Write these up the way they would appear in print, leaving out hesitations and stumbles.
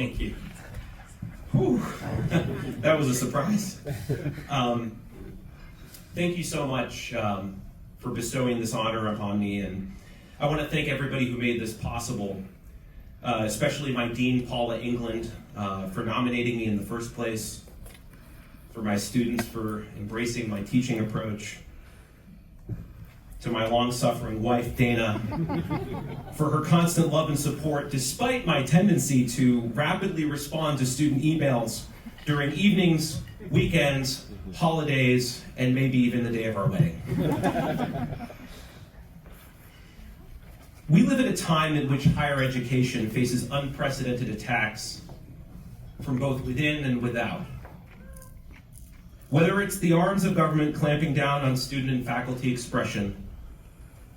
Thank you. Whew. That was a surprise. Thank you so much for bestowing this honor upon me, and I want to thank everybody who made this possible, especially my Dean, Paula England, for nominating me in the first place, for my students for embracing my teaching approach, to my long-suffering wife, Dana, for her constant love and support, despite my tendency to rapidly respond to student emails during evenings, weekends, holidays, and maybe even the day of our wedding. We live at a time in which higher education faces unprecedented attacks from both within and without. Whether it's the arms of government clamping down on student and faculty expression,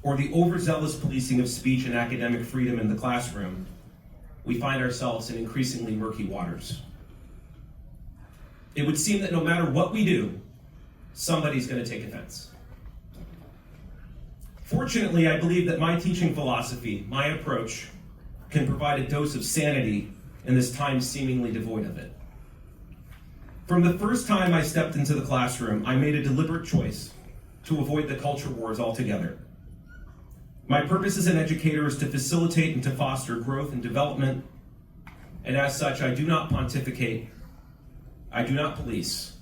or the overzealous policing of speech and academic freedom in the classroom, we find ourselves in increasingly murky waters. It would seem that no matter what we do, somebody's going to take offense. Fortunately, I believe that my teaching philosophy, my approach, can provide a dose of sanity in this time seemingly devoid of it. From the first time I stepped into the classroom, I made a deliberate choice to avoid the culture wars altogether. My purpose as an educator is to facilitate and to foster growth and development, and as such, I do not pontificate, I do not police.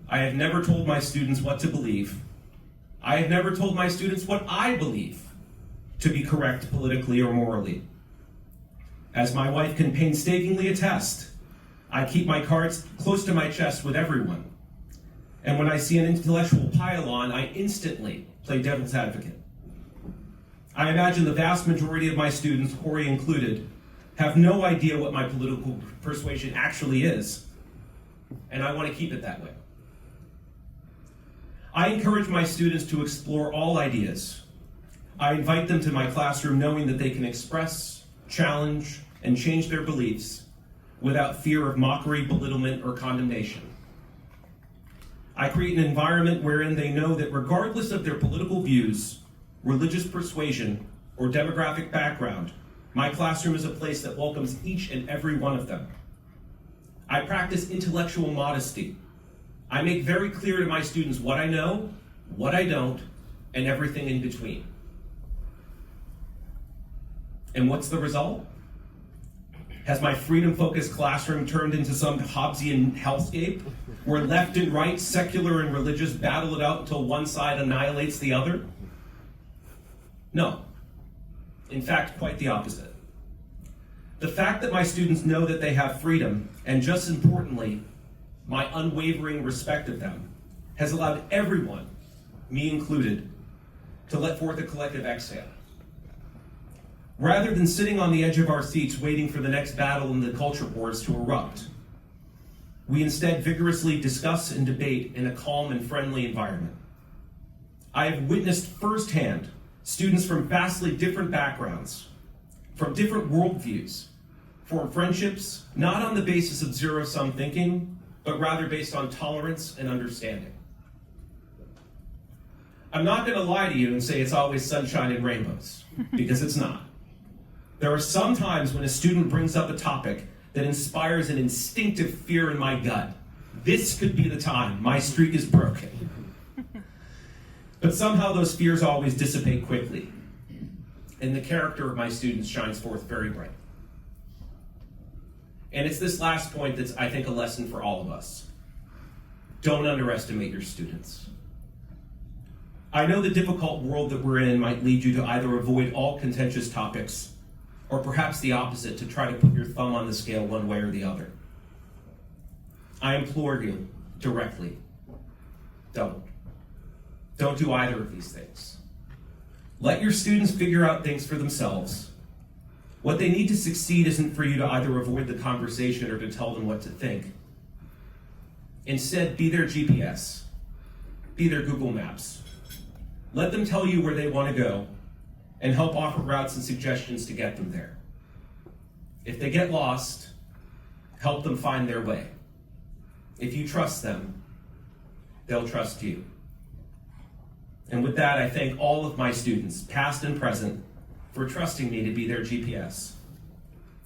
I have never told my students what to believe. I have never told my students what I believe to be correct politically or morally. As my wife can painstakingly attest, I keep my cards close to my chest with everyone. And when I see an intellectual pile-on, I instantly play devil's advocate. I imagine the vast majority of my students, Corey included, have no idea what my political persuasion actually is, and I want to keep it that way. I encourage my students to explore all ideas. I invite them to my classroom knowing that they can express, challenge, and change their beliefs without fear of mockery, belittlement, or condemnation. I create an environment wherein they know that regardless of their political views, religious persuasion, or demographic background, my classroom is a place that welcomes each and every one of them. I practice intellectual modesty. I make very clear to my students what I know, what I don't, and everything in between. And what's the result? Has my freedom-focused classroom turned into some Hobbesian hellscape, where left and right, secular and religious, battle it out until one side annihilates the other? No. In fact, quite the opposite. The fact that my students know that they have freedom, and just as importantly, my unwavering respect of them, has allowed everyone, me included, to let forth a collective exhale. Rather than sitting on the edge of our seats waiting for the next battle in the culture wars to erupt, we instead vigorously discuss and debate in a calm and friendly environment. I have witnessed firsthand students from vastly different backgrounds, from different worldviews, form friendships not on the basis of zero-sum thinking, but rather based on tolerance and understanding. I'm not going to lie to you and say it's always sunshine and rainbows, because it's not. There are some times when a student brings up a topic that inspires an instinctive fear in my gut. This could be the time my streak is broken. But somehow those fears always dissipate quickly, and the character of my students shines forth very bright. And it's this last point that's, I think, a lesson for all of us. Don't underestimate your students. I know the difficult world that we're in might lead you to either avoid all contentious topics, or perhaps the opposite, to try to put your thumb on the scale one way or the other. I implore you directly, don't. Don't do either of these things. Let your students figure out things for themselves. What they need to succeed isn't for you to either avoid the conversation or to tell them what to think. Instead, be their GPS. Be their Google Maps. Let them tell you where they want to go and help offer routes and suggestions to get them there. If they get lost, help them find their way. If you trust them, they'll trust you. And with that, I thank all of my students, past and present, for trusting me to be their GPS.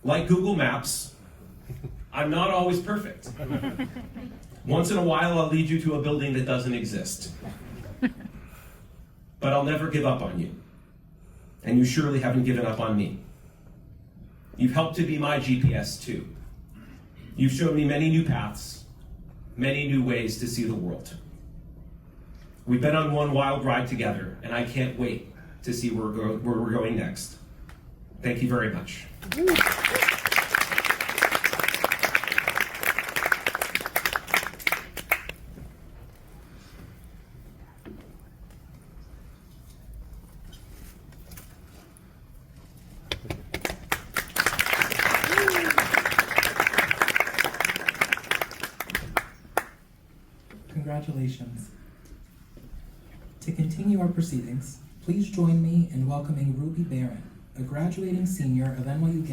Like Google Maps, I'm not always perfect. Once in a while, I'll lead you to a building that doesn't exist. But I'll never give up on you. And you surely haven't given up on me. You've helped to be my GPS too. You've shown me many new paths, many new ways to see the world. We've been on one wild ride together, and I can't wait to see where we're going next. Thank you very much. Congratulations. To continue our proceedings, please join me in welcoming Ruby Barron, a graduating senior of NYU